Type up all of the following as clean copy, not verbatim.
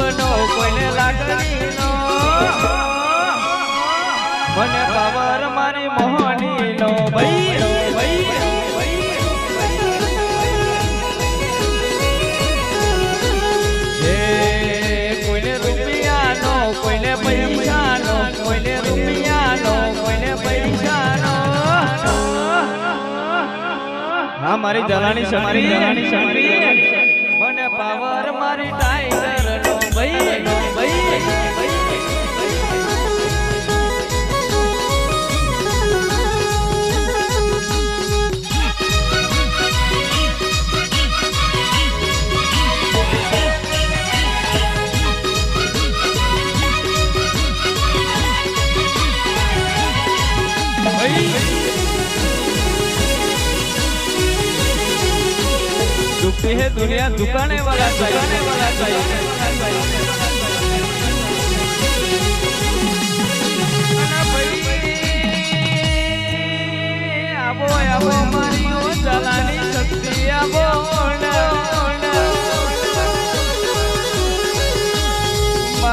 સુગનો કોઈને લાગણીનો મને પાવર મારી મોહનીનો ભાઈ કોઈને રૂપિયાનો કોઈને પૈસાનો કોઈને રૂપિયાનો કોઈને પૈસાનો હા મારી જલાની સમરી મને પાવર મારી ટાઈગરનો ભાઈ दुखती है दुनिया दुकाने वाला आबो आबो मारियो जलानी शक्ति आबो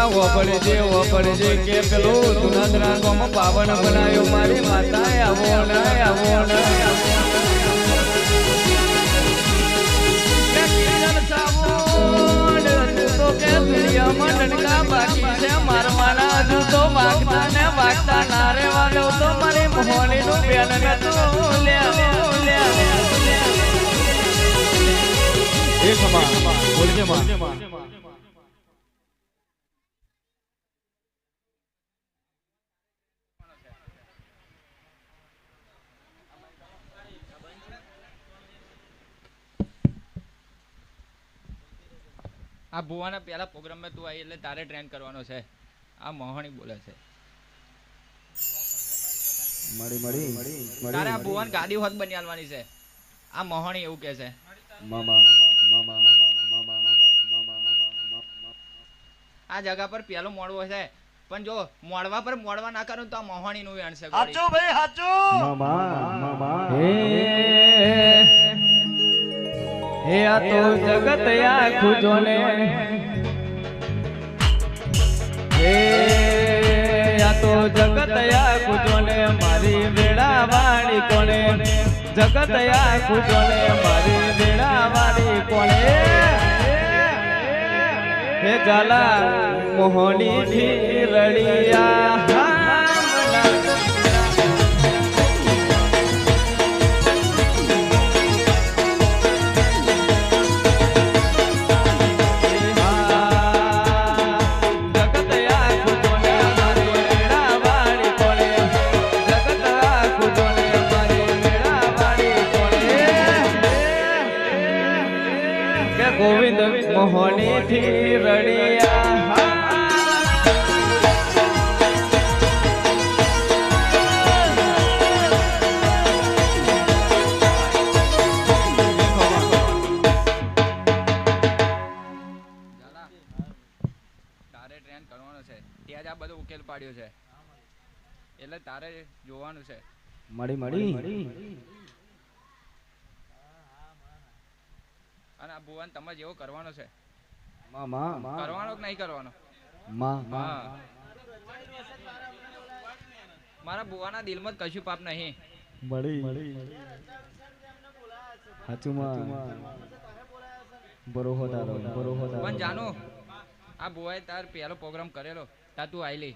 वपड़े जे के पेलो दुनादरा कोम पावन बनायो मारी माता आवो ना मंडन बाकी से मारवाना हजू तो वागता नारे वाले तो मारी मोहनी नु बेन न तू ले एक मां बोल के मां આ ભુવાના પહેલા પ્રોગ્રામ માં તું આવી એટલે તારે ટ્રેન કરવાનો છે આ મોહણી બોલે છે તારે આ ભુવાન ગાડી હોત બની આલવાની છે આ મોહણી એવું કહે છે આ જગા પર પેલો મોડવો છે પણ જો મોડવા પર મોડવા ના કરું તો આ મોહણી નું વેણ છે હાચો ભાઈ હાચો हे आ तो जगत आखु जोने हे आ तो जगत आखु जोने मारी वेड़ा वाली कोने जगत आखु जोने मारी वेड़ा वाली कोने हे जाला मोहनी थी रड़िया गोविंद मोहनी थी रड़िया તારે ટ્રેન કરવાનો છે ત્યાં જ આ બધો ઉકેલ પાડ્યો છે એટલે તારે જોવાનું છે મળી અને આ ભુવન તમે જેવો કરવાનો છે મામા કરવાનો કે નહીં કરવાનો મારા ભુવાના દિલમાં કશું પાપ નહીં મળી હાચુમાં બરોહો પણ જાનો આ ભુવાએ તાર પહેલો પ્રોગ્રામ કરેલો તા તું આઈલી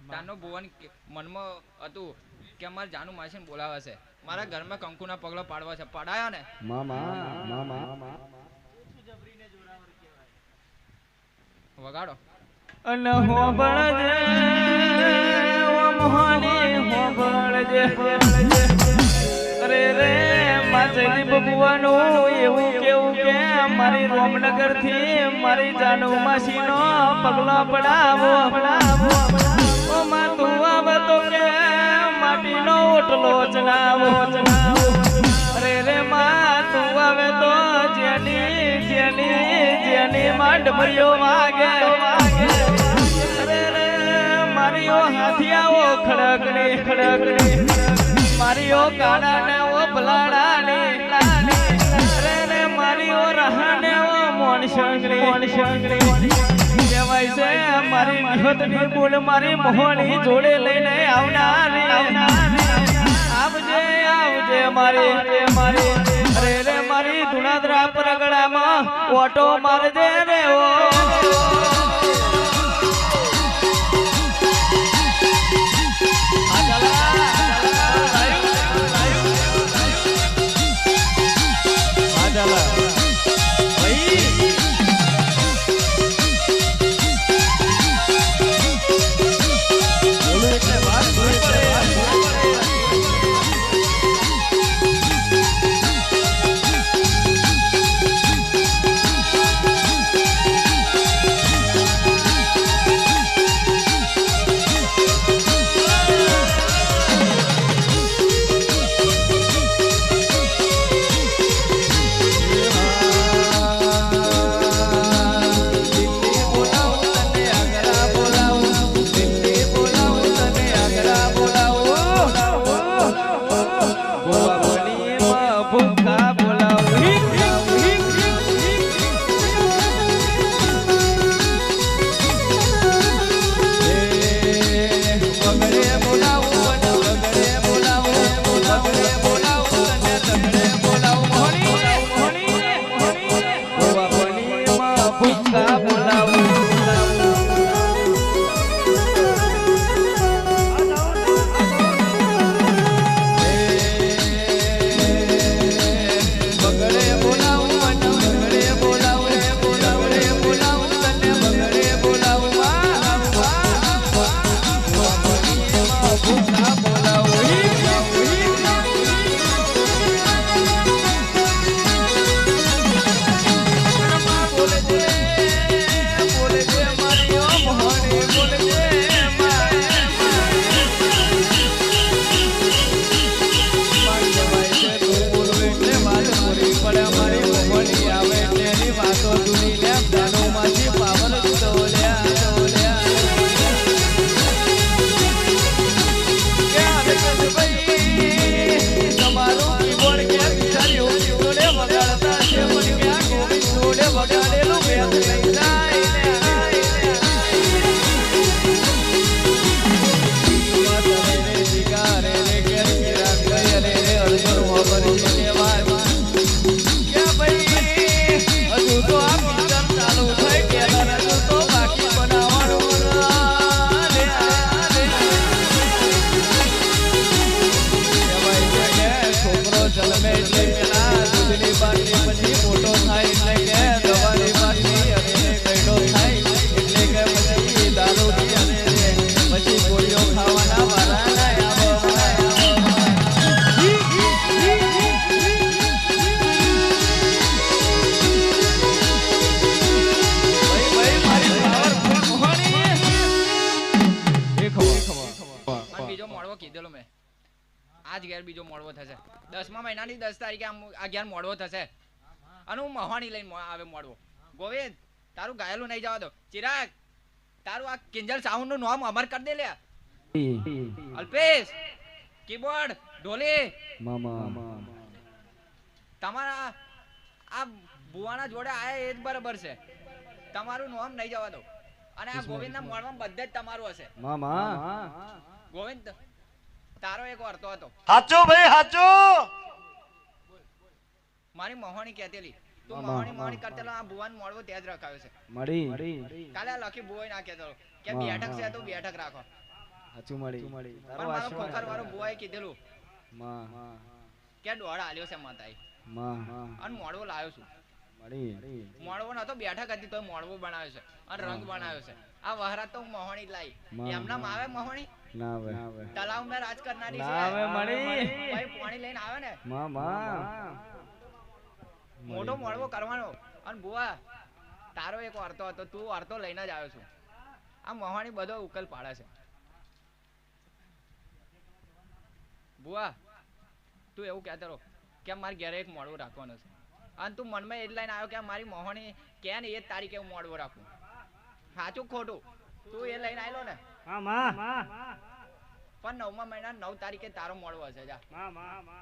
તારનો ભુવન મનમાં હતું કે મારે જાનુ માસીને બોલાવે છે મારા ઘરમાં કંકુના પગલા પાડવા છે પડાયા ને મામા વગાડો અન હોબળજે ઓ મોહની હોબળજે અરે રે માસેલી ભગવાનું એવું કેવું કે મારી રોમનગર થી મારી જાનુ માસીનો પગલો પડાવો ઓ માં તું આવે તો કે માટીનો ઓટલો ચણાવો અરે રે માં તું આવે તો જેની માં ડમરીઓ વાગે અરે રે મારીઓ હાથિયાઓ ખડકડી મારીઓ કાડા ને ઓ ભલાડાની અરે રે મારીઓ રહને ઓ મોન શંકરી કહેવાય છે મારી નિહતની બોલ મારી મોહની જોડે લઈને આવનારી આવજે આવજે મારી અરે રે મારી ધુણાદરા પરગડામાં ઓટો મારજે રે ઓ બીજો મોડવો થશે 10મા મહિનાની 10 તારીખે આ ઘેર મોડવો થશે અને હું મહાણી લઈને આવે મોડવો ગોવિંદ તારું ગાયેલું નહીં જવા દો ચિરાગ તારું આ કિંજલ સાઉન્ડ નું નામ અમર કરી દે લે અલ્પેશ કીબોર્ડ ઢોલી મામા તમારા આ બુવાના જોડે આયા એ જ બરાબર છે તમારું નામ નહીં જવા દો અને આ ગોવિંદના મોડમાં બધે જ તમારું હશે મામા ગોવિંદ તારો એક વાર્તો હતો હાચો ભાઈ હાચો મારી મોહણી કહેતેલી તું મોહણી કરતેલો આ ભુવન મોડવો ત્યાં જ રખાયો છે મળી કાલે લખી ભુવાઈ ના કહેતો કે બેઠક છે તો બેઠક રાખો હાચું મળી પણ મારો ખોખર વાળો ભુવાએ કીધેલું કે દોડ આલ્યો છે માતાઈ અને મોડવો લાવ્યો છું મોડવો નતો બેઠક હતી તો મોડવો બનાવ્યો છે અને રંગ બનાવ્યો છે આ વહરાત તો મોહણી લાવી એમના આવે મોહણી ના આવે તલાવ મે રાજ કરનારી છે આવે મળી ભાઈ પાણી લઈને આવે ને મોટો મોડવો કરવાનો અને બુઆ તારો એક વાર્તો હતો તું વાર્તો લઈને જ આવ્યો છું આ મોહણી બધો ઉકેલ પાડે છે બુઆ તું એવું કહેતો રહો કે મારી ઘરે એક મોડવો રાખવાનો છે અને તું મનમાં એ લઈને આવ્યો કે મારી મોહણી કે ને એ તારીખે હું મોડવો રાખું સાચું ખોટું તું એ લઈને આવ્યો ને હા માં પણ 9મા મહિના 9 તારીખે તારો મળવો હશે જા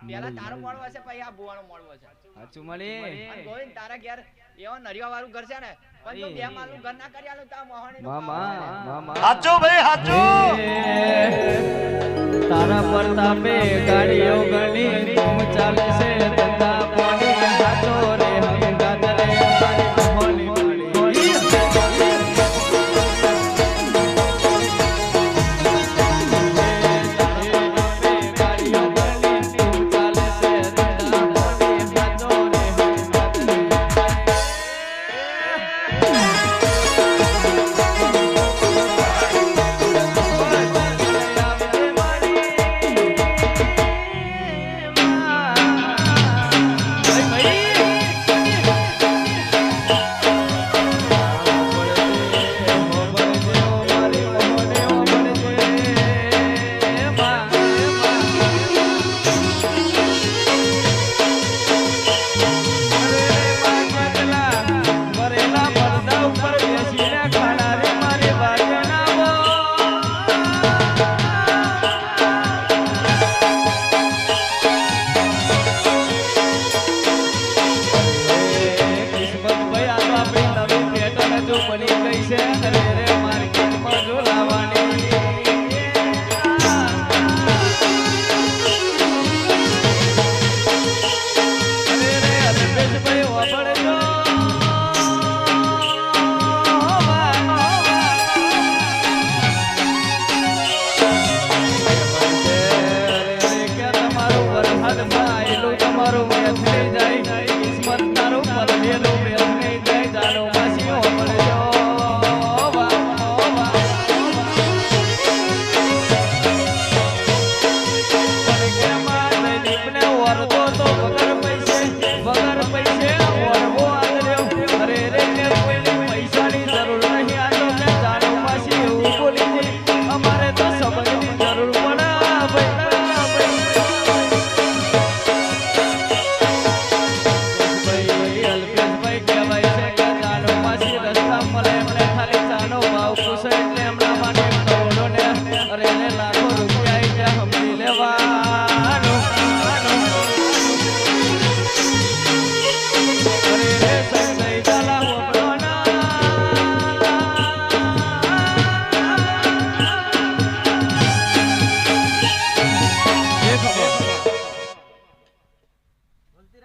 પેલા તારો મળવો હશે પછી આ ભુવાનો મળવો હશે સાચું મળી અને ગોવિંદ તારા ઘેર એવો નરિયા વાળું ઘર છે ને પણ જો બે માલનું ઘર ના કરી આલું તા મોહણી મામા હાચું ભાઈ હાચું તારા પ્રતાપે ગાડીઓ ગણી ચાલે છે ધંધા પાણી હાચો રે હંગાત રે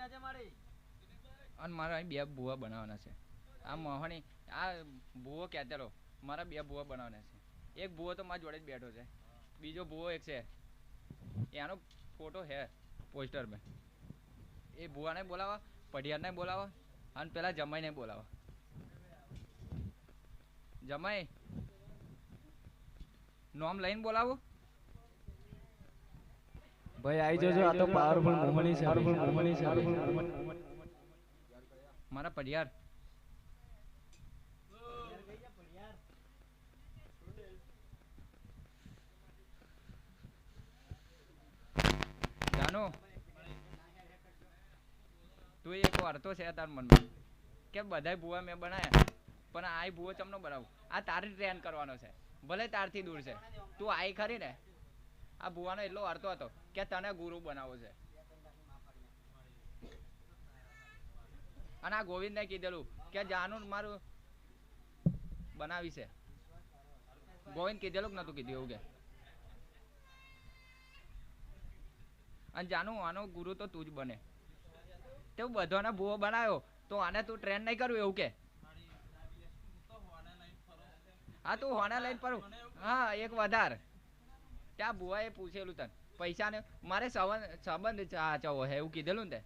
મારી મોહની મારી અને મારા અહીં બે ભૂવા બનાવવાના છે આ મોહણી આ ભૂવો કહેતેલો મારા બે ભૂવા બનાવવાના છે એક ભૂવો તો મારા જોડે જ બેઠો છે બીજો ભૂવો એક છે એનો ફોટો હે પોસ્ટર में એ ભૂવાને બોલાવા પઢિયારને બોલાવા અને પેલા જમાઈને બોલાવા જમાઈ નોમ લઈને બોલાવો ભાઈ આવી જજો આ તો પાવરફુલ મોહની છે મારા પઢિયાર જાનો તું એક વાર્તો છે તાર મનમાં કે બધાય ભૂવા મેં બનાયા પણ આ ભૂવો ચમનો બનાવું આ તારી ટ્રેન કરવાનો છે ભલે તારથી દૂર છે તું આઈ ખરી ને આ ભૂવાનો એટલો વાર્તો હતો કે તને ગુરુ બનાવવો છે અને આ ગોવિંદને કીધેલું કે જાનું મારું બનાવી છે ગોવિંદ કીધેલું કે નતું કીધું એવું કે અને જાનું આનો ગુરુ તો તું જ બને તે બધાને ભૂવો બનાવ્યો તો આને તું ટ્રેન નહીં કરવું એવું કે હા તું હોને લઈને ફરું હા એક વધાર ત્યાં ભૂવાએ પૂછેલું તને પૈસા ને મારે સંબંધ ચાચવો હે એવું કીધેલું ને તે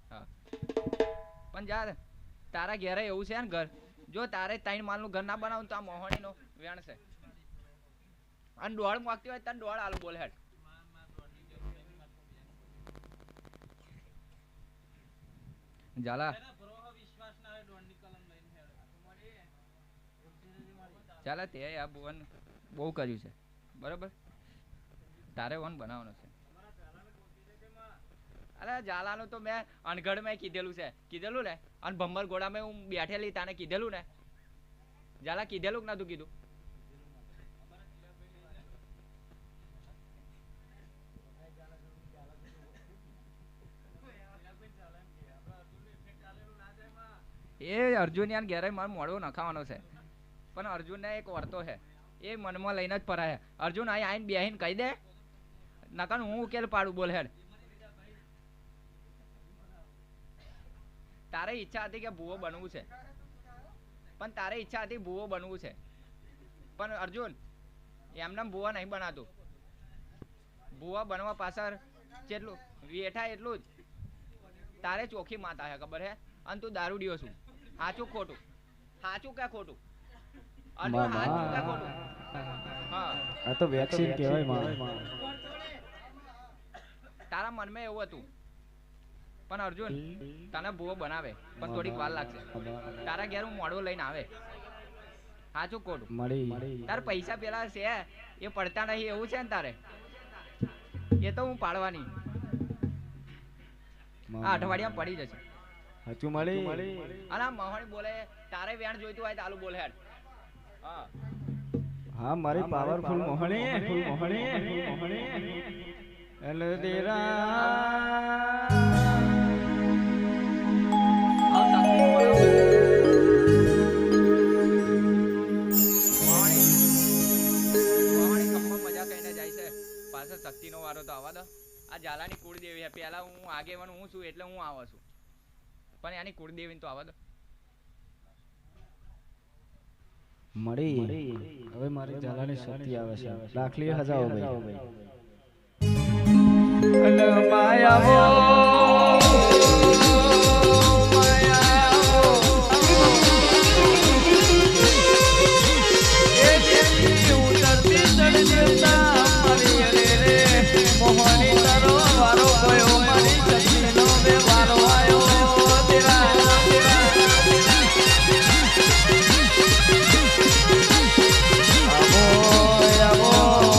હા પણ જા તારા ઘેરે એવું છે ને ઘર જો તારે 3 માલનું ઘર ના બનાવું તો આ મોહણીનો વેણ છે અને દોડ માગતી હોય તને દોડ આલું બોલ હેડ ઝાલા ચાલે તે આ ભુવન બહુ કર્યું છે બરાબર તારે વન બનાવવાનો છે અરે ઝાલાનું તો મેં અનગઢ મેં કીધેલું ને અને ભંબર ઘોડામાં હું બેઠેલી તાને કીધેલું ને ઝાલા કીધેલું કે નતું કીધું એ અર્જુન યાર ઘેરે મારે મોડો નખાવાનો છે પણ અર્જુનને એક વર્તો છે એ મનમાં લઈને જ પરાય અર્જુન અહીં આઈને બેહીને કહી દે નકર હું ઉકેલ પાડું બોલ હેડ તારે ઈચ્છા હતી કે ભૂવો બનવું છે પણ તારે ઈચ્છા હતી ભૂવો બનવું છે પણ અર્જુન એમને ભૂવા નહીં બનાતું ભૂવા બનવા પાછળ જેટલું વેઠા એટલું જ તારે ચોખ્ખી માતા હે ખબર હે અને તું દારૂડિયો છું સાચું ખોટું સાચું કે ખોટું અર્જુન સાચું કે ખોટું હા આ તો વેક્સિન કહેવાય માં તારા મનમાં એવું હતું પણ અર્જુન તને ભૂવો બનાવે પણ થોડીક વાર લાગશે તારા ઘેર હું મોડવો લઈને આવે સાચું ખોટું મળી તાર પૈસા પેલા છે એ પડતા નહીં એવું છે ને તારે એ તો હું પાડવાની આ અઠવાડિયામાં પડી જશે સાચું મળી અને આ મહોણી બોલે તારે વેણ જોઈતું હોય તો આલુ બોલે હેડ હા હા મારી પાવરફુલ મોહણી એટલે તેરા શક્તિ નો વારો તો આવવા દો આ ઝાલાની કુળદેવી છે પેલા હું આગેવાન હું છું એટલે હું આવું છું પણ આની કુળદેવી તો આવવા દો મળી હવે મારી ઝાલાની શક્તિ આવે છે દાખલી હજાઓ ભાઈ અને માયાવો મોહની તારો વારો ગયો મારી શક્તિનો બે વારો આવ્યો તેરા આવો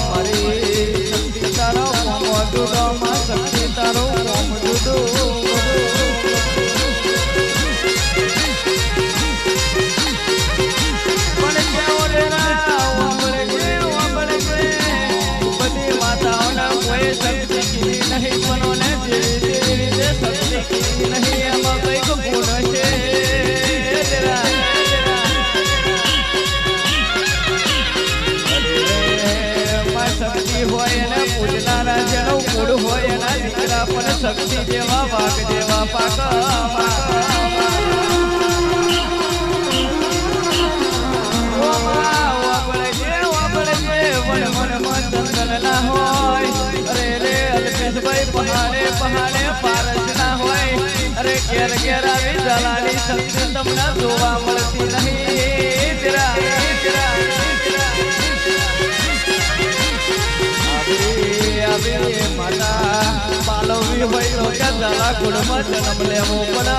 મારી શક્તિ તારો મોમદુડો માં શક્તિ તારો મોમદુડો પણ કેવો રેરા વાંબળે કે બધી માતાઓના કોઈ શક્તિ કી નહીં બનોને તેરી રીતે શક્તિ કી નહીં એમાં કઈક ગુણ છે શક્તિ હોય એને પૂજનારા જેનું કુળ હોય એના દીકરા પણ શક્તિ જેવા વાઘ જેવા પાક પહાડે પારસ ના હોય અરે ઘેર ઘેર આવી જલાની શક્તિ તમને જોવા મળતી નહીં માતા પાલવી હોય તો કે જલા ગુણમાં જન્મ લેવો પડે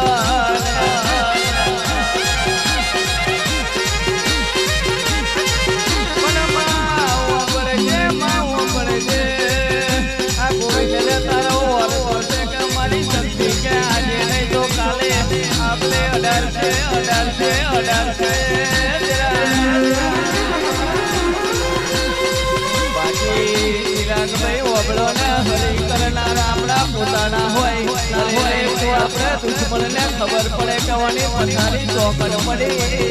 પોતાના હોય તો આપણે દુશ્મનને ખબર પડે કે ઓની પથારી ચોકડ પડી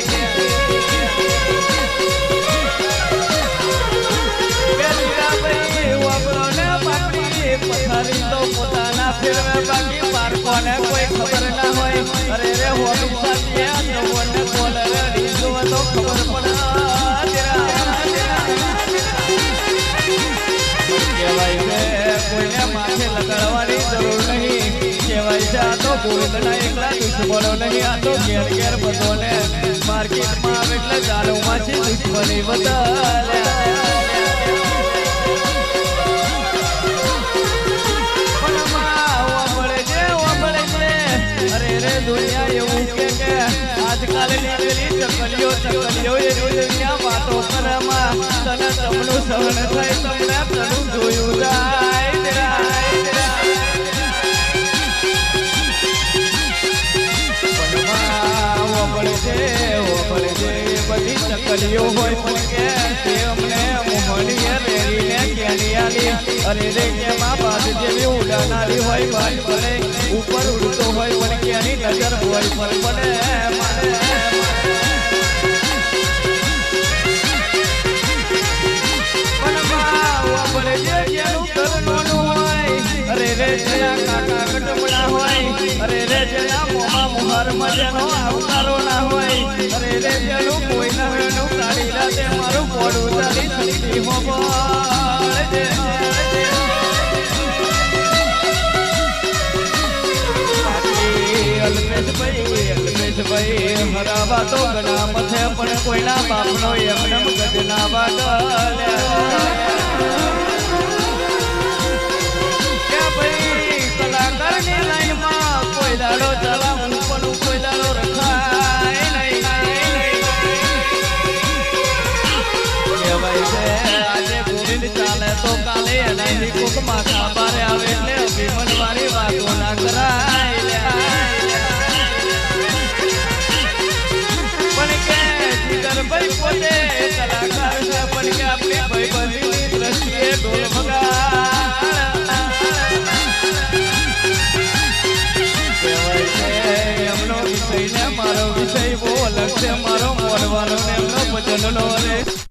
પથારી તો પોતાના ફેરવે બાકી પારકોને કોઈ ખબર ના હોય અરે રે હોમી સાથે નવને બોલે રીતો તો ખબર પડે કહેવાય છે કોઈને માથે લગાડવાની જરૂર નહીં કહેવાય છે આ તો ગોવિંદના એકલા દુશ્મનો નહીં આ તો ઘેર ઘેર બધોને માર્કેટમાં આવે એટલે દારૂમાંથી દુશ્મની બદલે અરે રે દુનિયા એવું કે આજકાલ નીકળી ચકલીઓ એ દુનિયા વાતો કરમાં તને તમનું સહન થાય તમને તનું જોયું જાય બધી ચકલીઓ હોય પણ કે અમને મોહનીએ રેડીને કે નિયાલી અરે રે કેમાં બાદ જેવી ઉડાનારી હોય ભાઈ પડે ઉપર ઉડતો હોય પણ ક્યાંની નજર હોય પર પડે અરે રે જયા કાકા કટમડા હોય અરે રે જયા મોમા મુહાર મજાનો આવકારો ના હોય અરે રે જેનું કોઈ ના વેનું કાઢી રાતે મારું મોડું ચાલી શક્તિ હો અલ્પેશભાઈ હરાવા તો ઘણા મથે પણ કોઈના બાપનો એમનેમ ગજના વાગલ્યા કલાકારની લાઈનમાં કોઈ દાડો ચલાવું પણ કોઈ દાડો રખાય નહીં કહેવાય છે આજે ગોવિંદ ચાલે તો કાલે એનાથી કોક માથા બારે આવે એટલે અભિમન વાળી વાતો ના કરાય પણ કે જીગરભાઈ પોતે કલાકાર છે પણ કે આપણી ભાઈબંધીની દ્રષ્ટિએ ઢોલ મારો વિષય બહુ અલગ છે મારો મોડવાનો ને એમનો ભજનનો રે